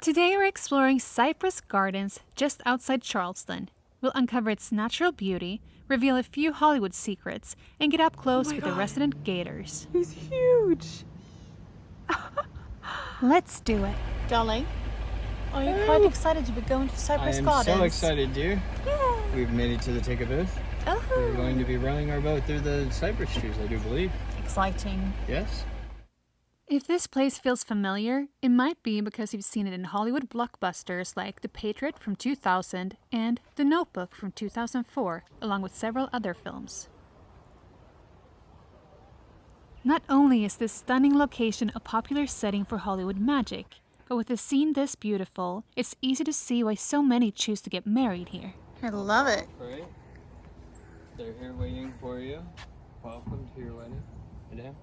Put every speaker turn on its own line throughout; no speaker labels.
Today we're exploring Cypress Gardens just outside Charleston. We'll uncover its natural beauty, reveal a few Hollywood secrets, and get up close with the resident gators.
He's huge!
Let's do it.
Darling, are you quite excited to be going to Cypress Gardens?
I am so excited, dear.
Yeah.
We've made it to the take a booth.
Oh.
We're going to be rowing our boat through the cypress trees, I do believe.
Exciting.
Yes?
If this place feels familiar, it might be because you've seen it in Hollywood blockbusters like The Patriot from 2000 and The Notebook from 2004, along with several other films. Not only is this stunning location a popular setting for Hollywood magic, but with a scene this beautiful, it's easy to see why so many choose to get married here.
I love it.
Right? They're here waiting for you. Welcome to your wedding. Madame.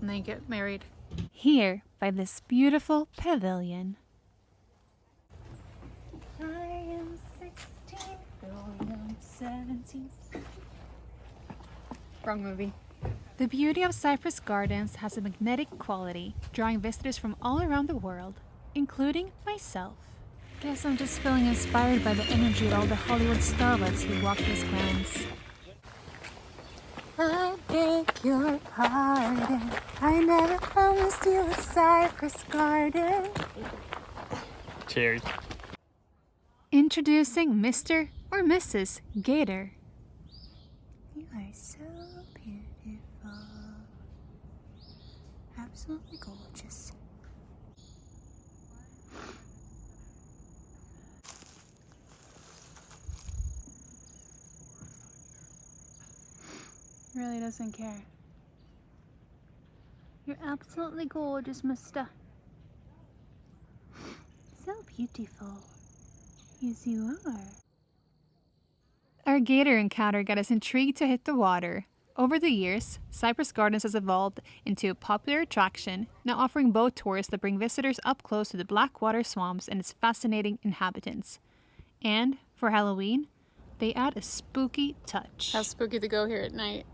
And they get married.
Here, by this beautiful pavilion.
I am 16, going on 17. Wrong movie.
The beauty of Cypress Gardens has a magnetic quality, drawing visitors from all around the world, including myself. Guess I'm just feeling inspired by the energy of all the Hollywood starlets who walk these grounds.
I beg your pardon, I never promised you a Cypress Garden.
Cheers.
Introducing Mr. or Mrs. Gator.
You are so beautiful. Absolutely gorgeous. Really doesn't care. You're absolutely gorgeous, mister. So beautiful. Yes, you are.
Our gator encounter got us intrigued to hit the water. Over the years, Cypress Gardens has evolved into a popular attraction, now offering boat tours that bring visitors up close to the blackwater swamps and its fascinating inhabitants. And, for Halloween, they add a spooky touch.
How spooky to go here at night,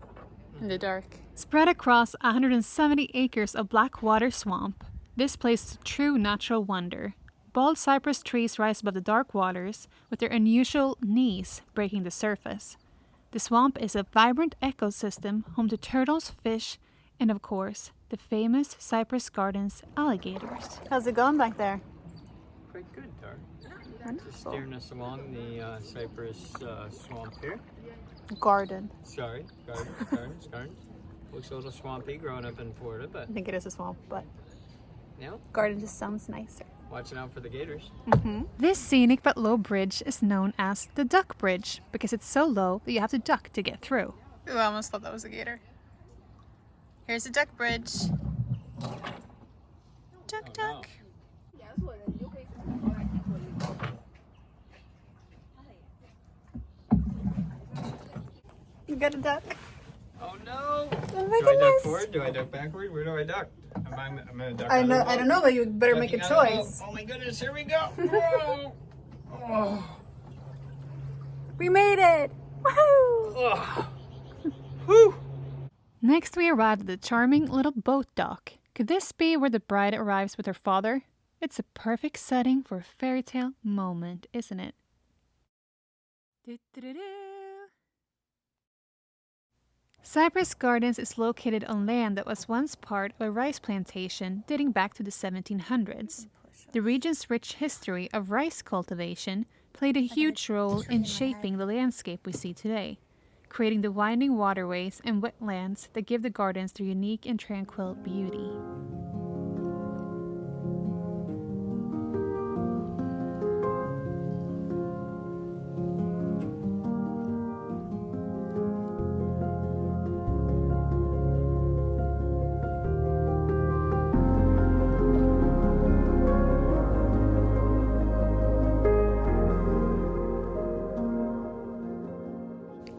in the dark.
Spread across 170 acres of blackwater swamp, this place is a true natural wonder. Bald cypress trees rise above the dark waters, with their unusual knees breaking the surface. The swamp is a vibrant ecosystem home to turtles, fish, and of course, the famous Cypress Gardens alligators.
How's it going back there?
Quite good, Dar. Just
Wonderful.
steering us along the cypress swamp here.
Garden.
Sorry, gardens. Looks a little swampy growing up in Florida, but
I think it is a swamp, but
no,
garden just sounds nicer.
watching out for the gators.
This scenic but low bridge is known as the Duck Bridge because it's so low that you have to duck to get through.
Ooh, I almost thought that was a gator. Here's the duck bridge. Duck, duck. You got a duck.
Oh no!
Oh my
Do I duck
goodness.
forward? Do I duck backward? Where do I duck? I'm gonna duck.
I
out of
know.
the
I
boat.
don't know, but you better make a
Ducking out of the
choice.
boat. Oh my goodness! Here we go! Whoa! Oh.
We made it! Woohoo!
Oh. Whew!
Next, we arrived at the charming little boat dock. Could this be where the bride arrives with her father? It's a perfect setting for a fairy tale moment, isn't it? Cypress Gardens is located on land that was once part of a rice plantation dating back to the 1700s. The region's rich history of rice cultivation played a huge role in shaping the landscape we see today, creating the winding waterways and wetlands that give the gardens their unique and tranquil beauty.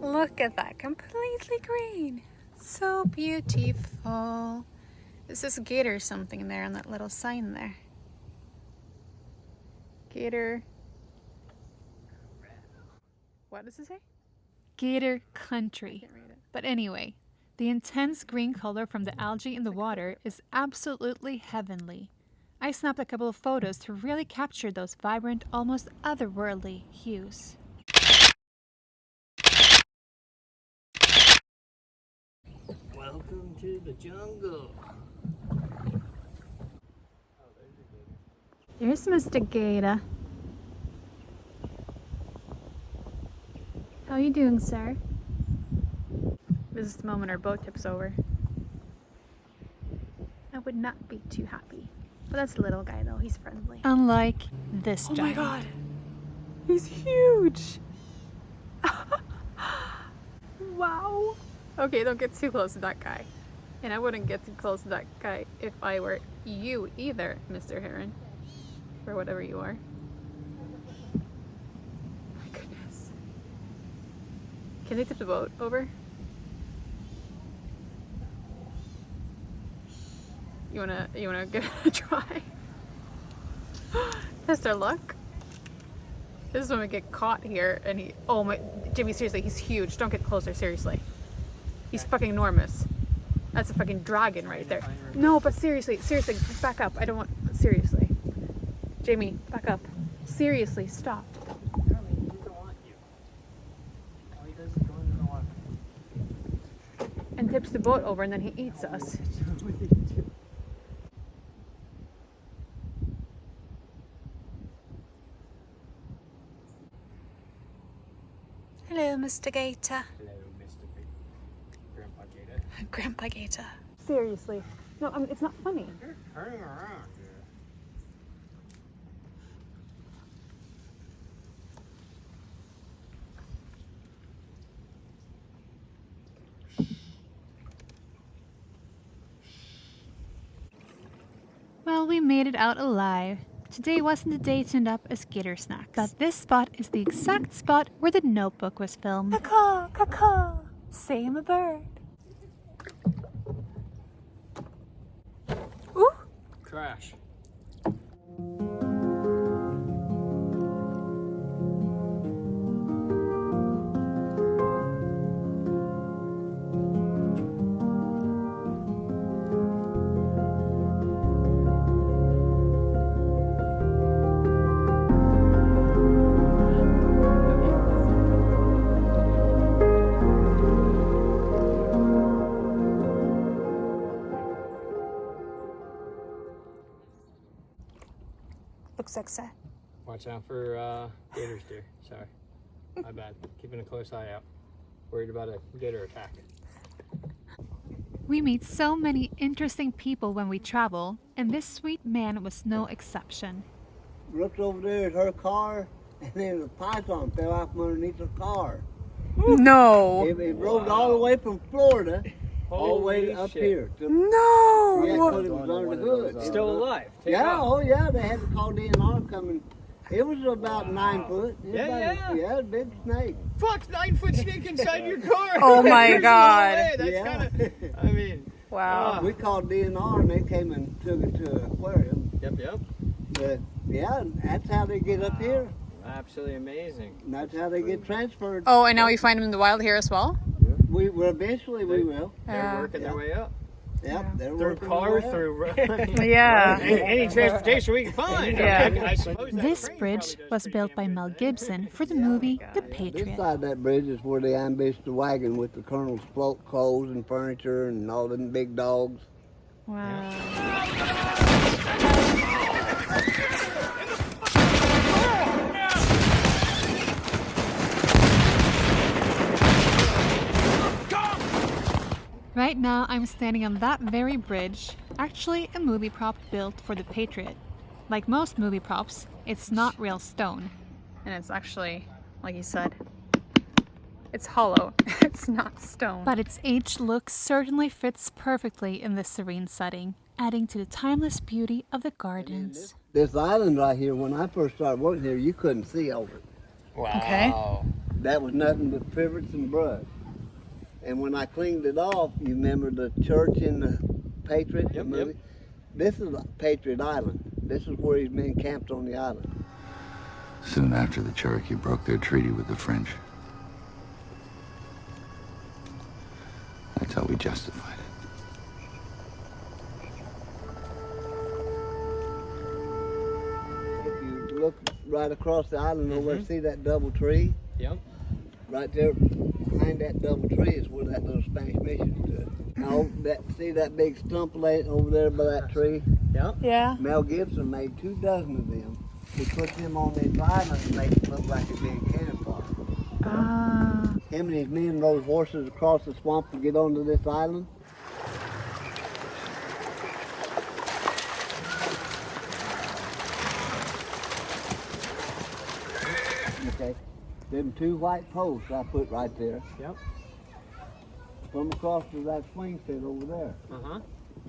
Look at that, completely green. So beautiful. This is Gator something there on that little sign there. Gator. What does it say?
Gator country.
Can't read it.
But anyway, the intense green color from the algae in the water is absolutely heavenly. I snapped a couple of photos to really capture those vibrant, almost otherworldly hues.
Welcome to the jungle.
There's Mr. Gator. How are you doing, sir? This is the moment our boat tips over. I would not be too happy. But that's a little guy though, he's friendly. Unlike this giant. Oh my god! He's huge! Wow! Okay, don't get too close to that guy. And I wouldn't get too close to that guy if I were you either, Mr. Heron. Or whatever you are. My goodness. Can they tip the boat over? You wanna give it a try? Test our luck? This is when we get caught here and he, oh my, Jimmy, seriously, he's huge. Don't get closer, seriously. He's fucking enormous. That's a fucking dragon right there. No, but seriously, just back up. I don't want, seriously. Jamie, back up. Seriously, stop.
He doesn't want you. All he does is go into the water.
And tips the boat over and then he eats us.
Hello, Mr. Gator.
Hello, Mr. Grandpa Gator.
Grandpa Gator.
Seriously. No, I mean, it's not funny.
You're turning around here.
Well, we made it out alive. Today wasn't the day tuned up as Gator snacks, but this spot is the exact spot where The Notebook was filmed. Caw, caw, caw. Say I'm a bird. Ooh!
Crash.
Looks like so.
Watch out for gators, dear. Sorry. My bad. Keeping a close eye out. Worried about a gator attack.
We meet so many interesting people when we travel, and this sweet man was no exception.
Looked over there at her car, and then a python fell out from underneath her car.
No.
It rode all the way from Florida, all the way up
shit.
here.
No.
Yeah, because it was under the hood.
Still alive. Take
Yeah,
off.
oh yeah, they had to call DNR coming. It was about 9 foot. It was yeah, a big snake.
Fuck, 9-foot snake inside your car.
Oh my
There's no
God.
way. That's
Yeah.
kind of, I mean.
Wow.
We called DNR and they came and took it to an aquarium.
Yep.
But yeah, that's how they get up here.
Absolutely amazing.
And that's how they get transferred.
Oh, and now we find them in the wild here as well?
We will eventually. We will.
They're working their way up.
Yep, they're
Through
working
cars,
their way up.
through
Yeah.
any transportation we can find.
Yeah.
I suppose that
This
train
bridge
probably does
was
pretty
built
damn
by
good
Mel
for that.
Gibson for the movie The
This
Patriot.
side of that bridge is where they ambushed the wagon with the colonel's float clothes and furniture and all them big dogs.
Wow. Right now, I'm standing on that very bridge, actually a movie prop built for the Patriot. Like most movie props, it's not real stone.
And it's actually, like you said, it's hollow. It's not stone.
But its aged look certainly fits perfectly in this serene setting, adding to the timeless beauty of the gardens.
This island right here, when I first started working here, you couldn't see over it.
Wow.
Okay.
That was nothing but privets and brush. And when I cleaned it off, you remember the church in the Patriot
Yep,
movie?
yep.
This is Patriot Island. This is where he's been camped on the island.
Soon after the Cherokee broke their treaty with the French. That's how we justified it.
look right across the island over, see that double tree?
Yep.
Right there behind that double tree is where that little Spanish mission stood. Now, see that big stump laying over there by that tree?
Yep.
Yeah.
Mel Gibson made 2 dozen of them. He put them on these islands and made it look like it being cannon fodder.
Ah.
Him and his men rode horses across the swamp to get onto this island. Okay, them 2 white posts I put right there.
Yep.
From across to that swing set over there,
Uh-huh.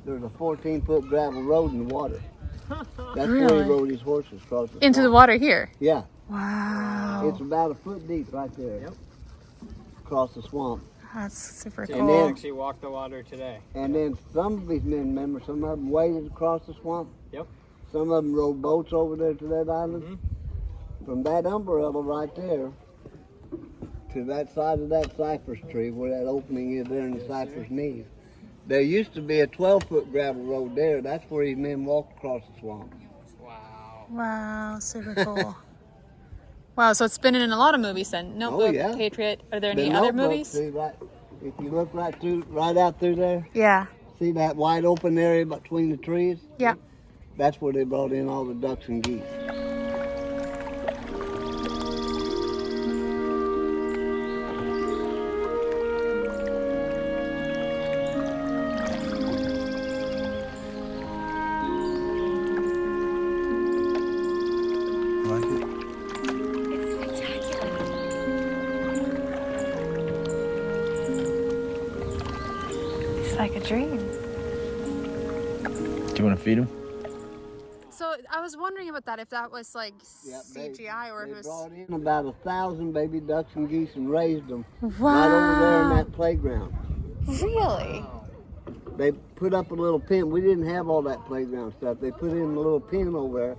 there's a 14-foot gravel road in the water. That's where
Really?
he rode his horses across the
Into the
swamp.
water here.
Yeah,
Wow.
it's about a foot deep right there.
Yep.
Across the swamp.
That's super
So
And
you
cool.
then-
actually walk the water today.
And then some of his men, remember, some of them waded across the swamp.
Yep.
Some of them rode boats over there to that island.
Mhm.
From that umbrella right there to that side of that cypress tree where that opening is there in the cypress knees. There used to be a 12-foot gravel road there. That's where his men walked across the swamp.
Wow.
Wow, super cool. Wow, so it's been in a lot of movies then. Notebook,
yeah.
Patriot. Are there
The
any other
Notebook,
movies?
see, right, if you look right out through there,
Yeah.
see that wide open area between the trees?
Yeah.
That's where they brought in all the ducks and geese. Like it?
It's like a dream.
Do you want to feed him?
So I was wondering about that, if that was like
Yep,
CGI or if
they
it was...
brought in about 1,000 baby ducks and geese and raised them right
Wow.
over there in that playground.
Really?
They put up a little pen. We didn't have all that playground stuff. They put in a little pen over there.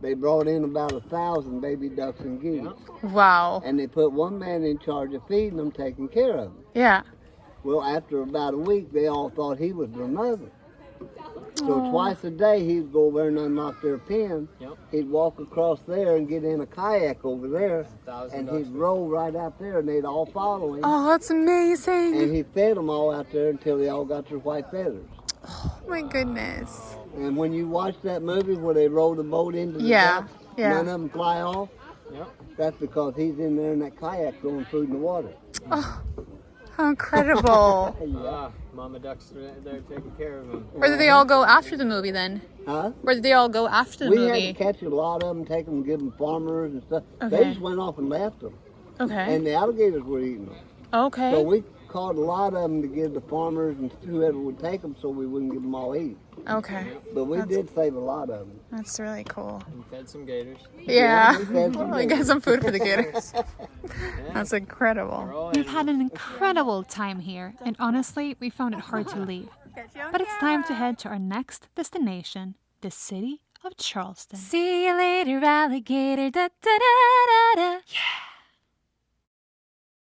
They brought in about 1,000 baby ducks and geese.
Wow.
And they put one man in charge of feeding them, taking care of them.
Yeah.
Well, after about a week, they all thought he was their mother. So twice a day, he'd go over and unlock their pen.
Yep.
He'd walk across there and get in a kayak over there.
1,000
And
ducks.
he'd row right out there, and they'd all follow him.
Oh, that's amazing.
And he fed them all out there until they all got their white feathers.
Oh my goodness.
And when you watch that movie where they row the boat into the
Yeah,
ducks,
yeah.
none of them fly off,
Yep.
that's because he's in there in that kayak throwing food in the water.
Oh, how incredible.
Ah, Mama Duck's there taking care of him.
Where did they all go after the movie then?
Huh?
Where did they all go after the
We
movie?
had to catch a lot of them, take them, give them farmers and stuff.
Okay.
They just went off and left them.
Okay.
And the alligators were eating them.
Okay.
So we caught a lot of them to give the farmers and whoever would take them so we wouldn't give them all eat.
Okay.
But we did save a lot of them.
That's really cool.
And fed some gators.
Yeah.
we fed some
We got
gators.
some food for the gators.
Yeah.
That's
They're
incredible.
all
We've had an
animals.
incredible time here, and honestly, we found it hard to leave. But it's time to head to our next destination, the city of Charleston. See you later, alligator. Da, da, da, da, da. Yeah.